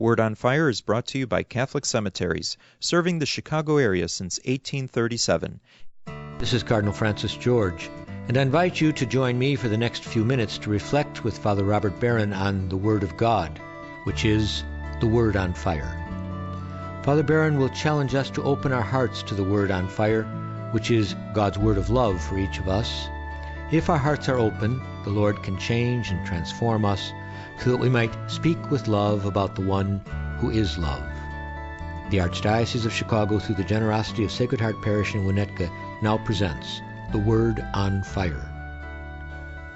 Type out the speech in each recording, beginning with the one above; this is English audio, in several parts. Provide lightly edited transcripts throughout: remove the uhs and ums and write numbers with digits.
Word on Fire is brought to you by Catholic Cemeteries, serving the Chicago area since 1837. This is Cardinal Francis George, and I invite you to join me for the next few minutes to reflect with Father Robert Barron on the Word of God, which is the Word on Fire. Father Barron will challenge us to open our hearts to the Word on Fire, which is God's word of love for each of us. If our hearts are open, the Lord can change and transform us so that we might speak with love about the one who is love. The Archdiocese of Chicago, through the generosity of Sacred Heart Parish in Winnetka, now presents the Word on Fire.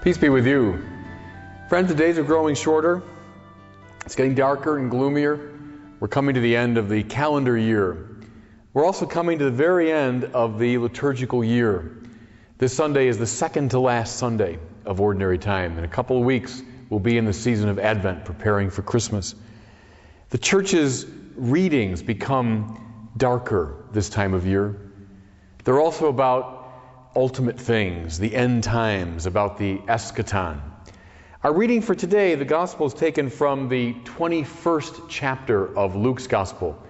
Peace be with you. Friends, the days are growing shorter. It's getting darker and gloomier. We're coming to the end of the calendar year. We're also coming to the very end of the liturgical year. This Sunday is the second to last Sunday of Ordinary Time. In a couple of weeks, we'll be in the season of Advent, preparing for Christmas. The Church's readings become darker this time of year. They're also about ultimate things, the end times, about the eschaton. Our reading for today, the Gospel is taken from the 21st chapter of Luke's Gospel.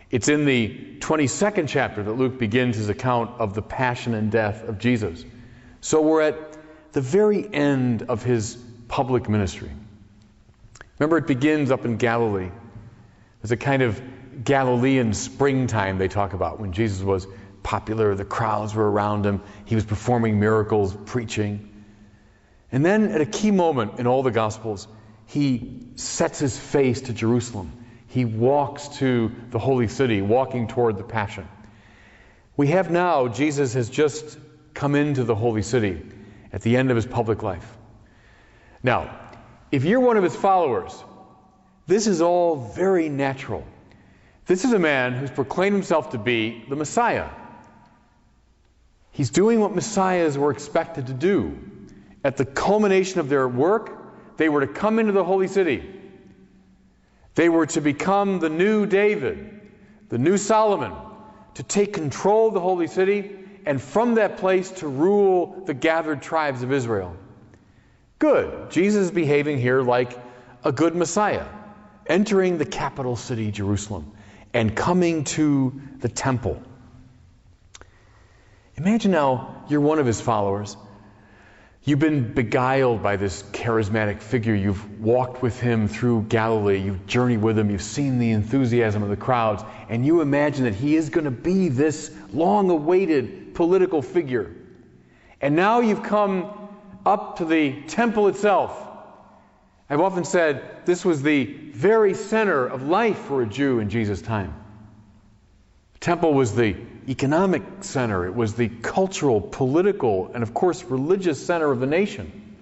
It's in the 22nd chapter that Luke begins his account of the passion and death of Jesus. So we're at the very end of his public ministry. Remember, it begins up in Galilee. There's a kind of Galilean springtime they talk about when Jesus was popular, the crowds were around him, he was performing miracles, preaching. And then at a key moment in all the Gospels, he sets his face to Jerusalem. He walks to the holy city, walking toward the Passion. We have now, Jesus has just come into the holy city at the end of his public life. Now, if you're one of his followers, this is all very natural. This is a man who's proclaimed himself to be the Messiah. He's doing what Messiahs were expected to do. At the culmination of their work, they were to come into the holy city. They were to become the new David, the new Solomon, to take control of the holy city, and from that place to rule the gathered tribes of Israel. Good. Jesus is behaving here like a good Messiah, entering the capital city, Jerusalem, and coming to the temple. Imagine now you're one of his followers. You've been beguiled by this charismatic figure. You've walked with him through Galilee. You've journeyed with him. You've seen the enthusiasm of the crowds. And you imagine that he is going to be this long-awaited political figure. And now you've come up to the temple itself. I've often said this was the very center of life for a Jew in Jesus' time. The temple was the economic center. It was the cultural, political, and of course religious center of the nation.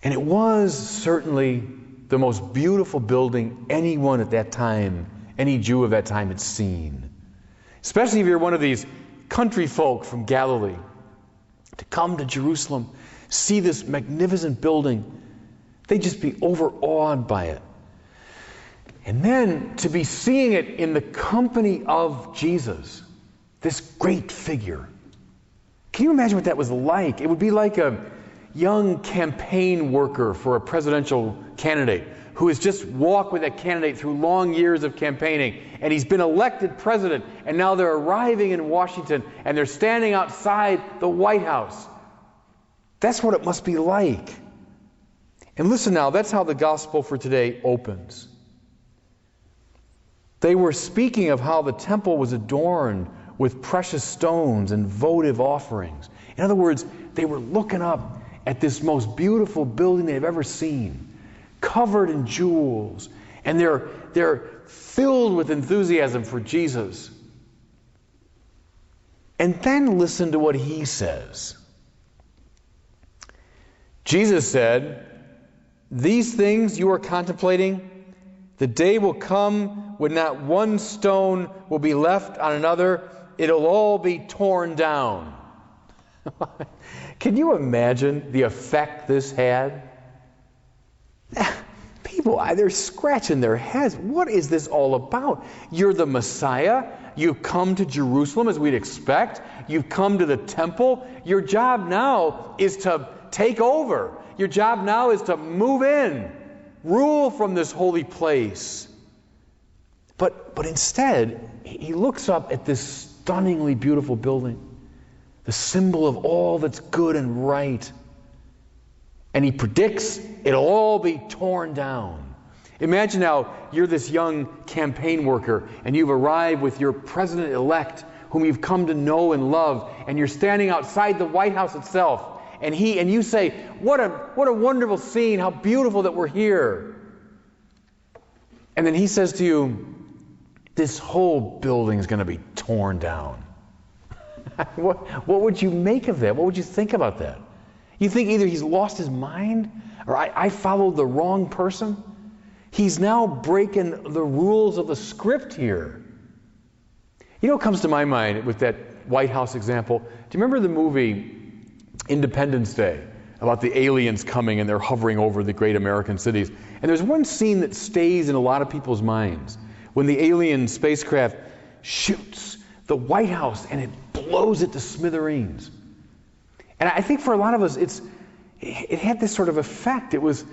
And it was certainly the most beautiful building anyone at that time, any Jew of that time had seen. Especially if you're one of these country folk from Galilee. To come to Jerusalem, see this magnificent building, they'd just be overawed by it. And then to be seeing it in the company of Jesus, this great figure. Can you imagine what that was like? It would be like a young campaign worker for a presidential candidate who has just walked with that candidate through long years of campaigning, and he's been elected president, and now they're arriving in Washington, and they're standing outside the White House. That's what it must be like. And listen now, that's how the gospel for today opens. They were speaking of how the temple was adorned with precious stones and votive offerings. In other words, they were looking up at this most beautiful building they've ever seen, covered in jewels, and they're filled with enthusiasm for Jesus. And then listen to what he says. Jesus said, "These things you are contemplating, the day will come when not one stone will be left on another. It'll all be torn down." Can you imagine the effect this had? People, they're scratching their heads. What is this all about? You're the Messiah. You've come to Jerusalem as we'd expect. You've come to the temple. Your job now is to take over. Your job now is to move in. rule from this holy place. But instead, he looks up at this stunningly beautiful building, the symbol of all that's good and right. And he predicts it'll all be torn down. Imagine now you're this young campaign worker and you've arrived with your president-elect whom you've come to know and love, and you're standing outside the White House itself, and you say, what a wonderful scene, how beautiful that we're here. And then he says to you, this whole building is going to be torn down. What would you make of that? What would you think about that? You think either he's lost his mind, or I followed the wrong person? He's now breaking the rules of the script here. You know what comes to my mind with that White House example? Do you remember the movie Independence Day, about the aliens coming and they're hovering over the great American cities? And there's one scene that stays in a lot of people's minds when the alien spacecraft shoots the White House and it blows it to smithereens. And I think for a lot of us, it had this sort of effect. It was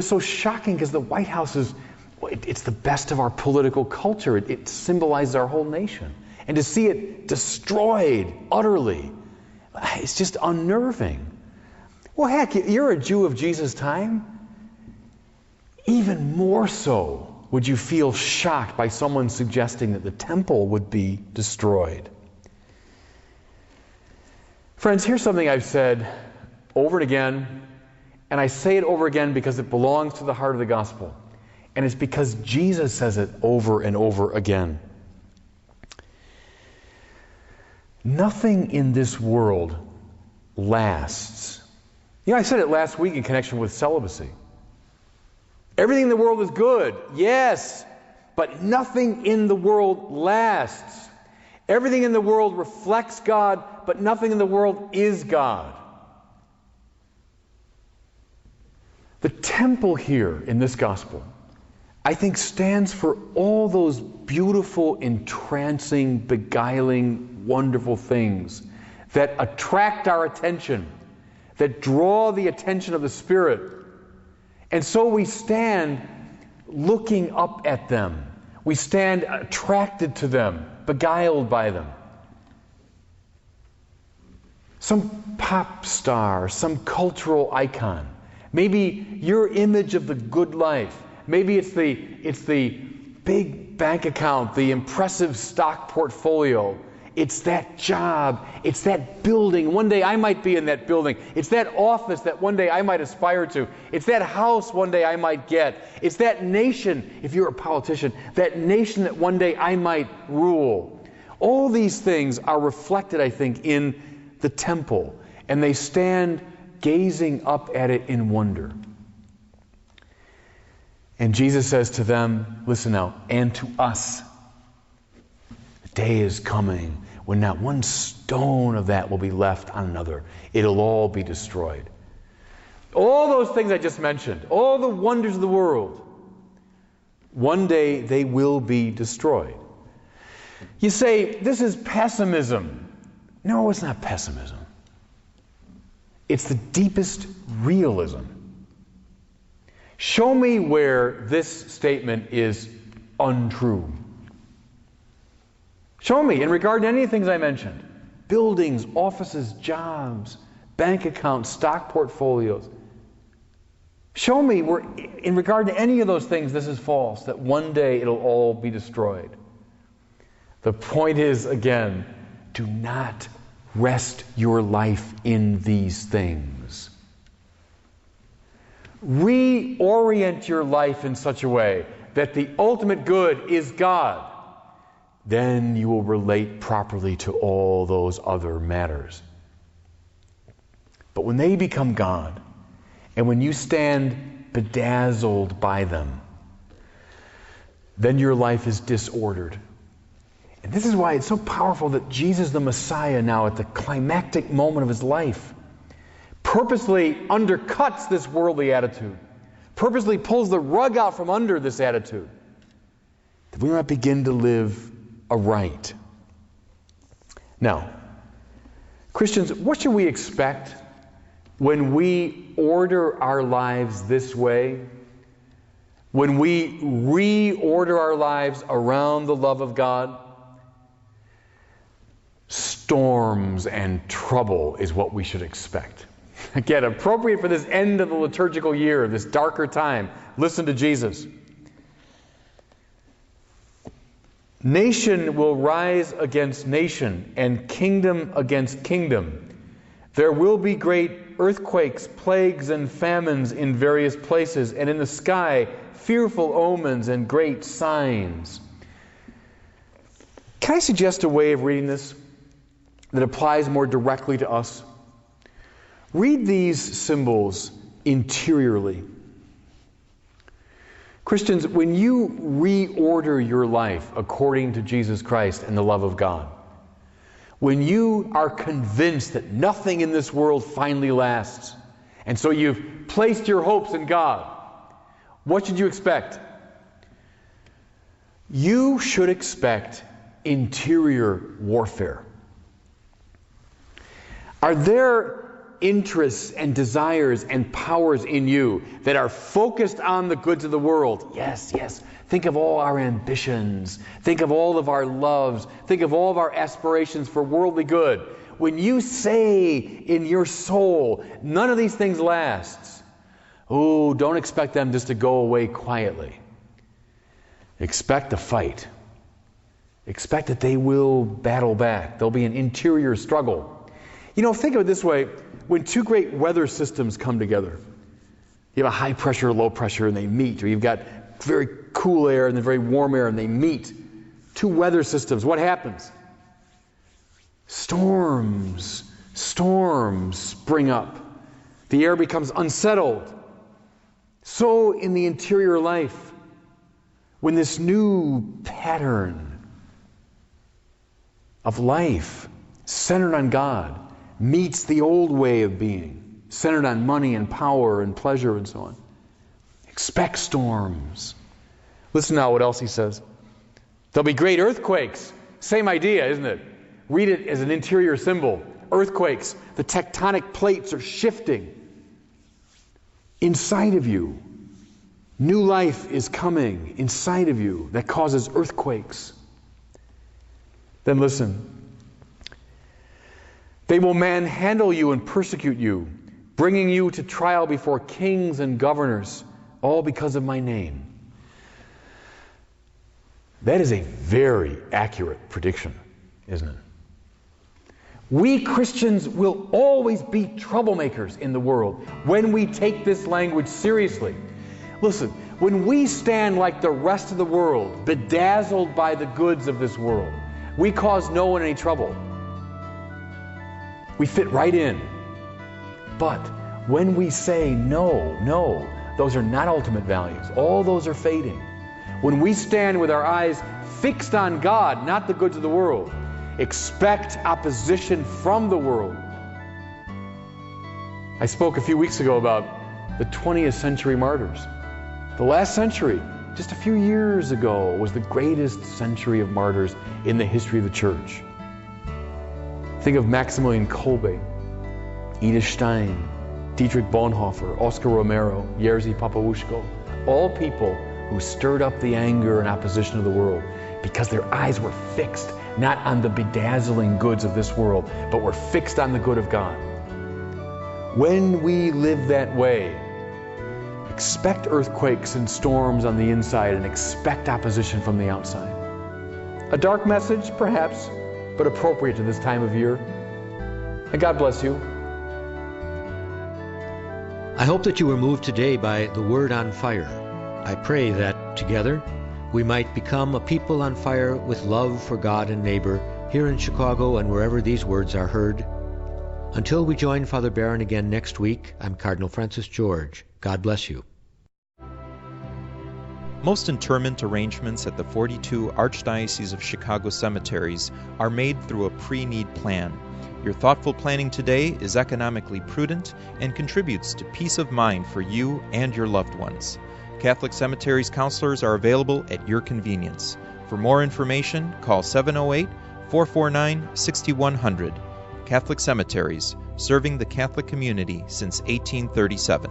so shocking because the White House it's the best of our political culture. It symbolizes our whole nation. And to see it destroyed utterly, it's just unnerving. Well, heck, you're a Jew of Jesus' time. Even more so would you feel shocked by someone suggesting that the temple would be destroyed. Friends, here's something I've said over and again, and I say it over again because it belongs to the heart of the gospel. And it's because Jesus says it over and over again. Nothing in this world lasts. You know, I said it last week in connection with celibacy. Everything in the world is good, yes, but nothing in the world lasts. Everything in the world reflects God, but nothing in the world is God. The temple here in this gospel, I think, stands for all those beautiful, entrancing, beguiling, wonderful things that attract our attention, that draw the attention of the Spirit. And so we stand looking up at them. We stand attracted to them, beguiled by them. Some pop star, some cultural icon, maybe your image of the good life. Maybe it's the big bank account, the impressive stock portfolio. It's that job. It's that building. One day I might be in that building. It's that office that one day I might aspire to. It's that house one day I might get. It's that nation, if you're a politician, that nation that one day I might rule. All these things are reflected, I think, in the temple, and they stand gazing up at it in wonder. And Jesus says to them, listen now, and to us, the day is coming when not one stone of that will be left on another. It'll all be destroyed. All those things I just mentioned, all the wonders of the world, one day they will be destroyed. You say, this is pessimism. No, it's not pessimism. It's the deepest realism. Show me where this statement is untrue. Show me in regard to any of the things I mentioned. Buildings, offices, jobs, bank accounts, stock portfolios. Show me where in regard to any of those things this is false, that one day it'll all be destroyed. The point is, again, do not rest your life in these things. Reorient your life in such a way that the ultimate good is God. Then you will relate properly to all those other matters. But when they become God, and when you stand bedazzled by them, then your life is disordered. And this is why it's so powerful that Jesus the Messiah, now at the climactic moment of his life, purposely undercuts this worldly attitude, purposely pulls the rug out from under this attitude, that we might begin to live aright. Now, Christians, what should we expect when we order our lives this way? when we reorder our lives around the love of God, storms and trouble is what we should expect. Again, appropriate for this end of the liturgical year, this darker time. Listen to Jesus. Nation will rise against nation, and kingdom against kingdom. There will be great earthquakes, plagues, and famines in various places, and in the sky, fearful omens and great signs. Can I suggest a way of reading this that applies more directly to us? Read these symbols interiorly. Christians, when you reorder your life according to Jesus Christ and the love of God, when you are convinced that nothing in this world finally lasts, and so you've placed your hopes in God, what should you expect? You should expect interior warfare. Are there interests and desires and powers in you that are focused on the goods of the world? Yes, yes. Think of all our ambitions. Think of all of our loves. Think of all of our aspirations for worldly good. When you say in your soul, none of these things lasts, oh, don't expect them just to go away quietly. Expect a fight. Expect that they will battle back. There'll be an interior struggle. You know, think of it this way. When two great weather systems come together, you have a high pressure, low pressure, and they meet, or you've got very cool air and then very warm air, and they meet. Two weather systems, what happens? Storms spring up. The air becomes unsettled. So in the interior life, when this new pattern of life centered on God meets the old way of being, centered on money and power and pleasure and so on, expect storms. Listen now what else he says. There'll be great earthquakes. Same idea, isn't it? Read it as an interior symbol. Earthquakes. The tectonic plates are shifting inside of you. New life is coming inside of you that causes earthquakes. Then listen. They will manhandle you and persecute you, bringing you to trial before kings and governors, all because of my name. That is a very accurate prediction, isn't it? We Christians will always be troublemakers in the world when we take this language seriously. Listen, when we stand like the rest of the world, bedazzled by the goods of this world, we cause no one any trouble. We fit right in. But when we say no, those are not ultimate values. All those are fading. When we stand with our eyes fixed on God, not the goods of the world, expect opposition from the world. I spoke a few weeks ago about the 20th century martyrs. The last century, just a few years ago, was the greatest century of martyrs in the history of the church. Think of Maximilian Kolbe, Edith Stein, Dietrich Bonhoeffer, Oscar Romero, Jerzy Popowuszko, all people who stirred up the anger and opposition of the world because their eyes were fixed not on the bedazzling goods of this world, but were fixed on the good of God. When we live that way, expect earthquakes and storms on the inside and expect opposition from the outside. A dark message, perhaps, but appropriate to this time of year. And God bless you. I hope that you were moved today by the Word on Fire. I pray that, together, we might become a people on fire with love for God and neighbor here in Chicago and wherever these words are heard. Until we join Father Barron again next week, I'm Cardinal Francis George. God bless you. Most interment arrangements at the 42 Archdiocese of Chicago cemeteries are made through a pre-need plan. Your thoughtful planning today is economically prudent and contributes to peace of mind for you and your loved ones. Catholic Cemeteries counselors are available at your convenience. For more information, call 708-449-6100. Catholic Cemeteries, serving the Catholic community since 1837.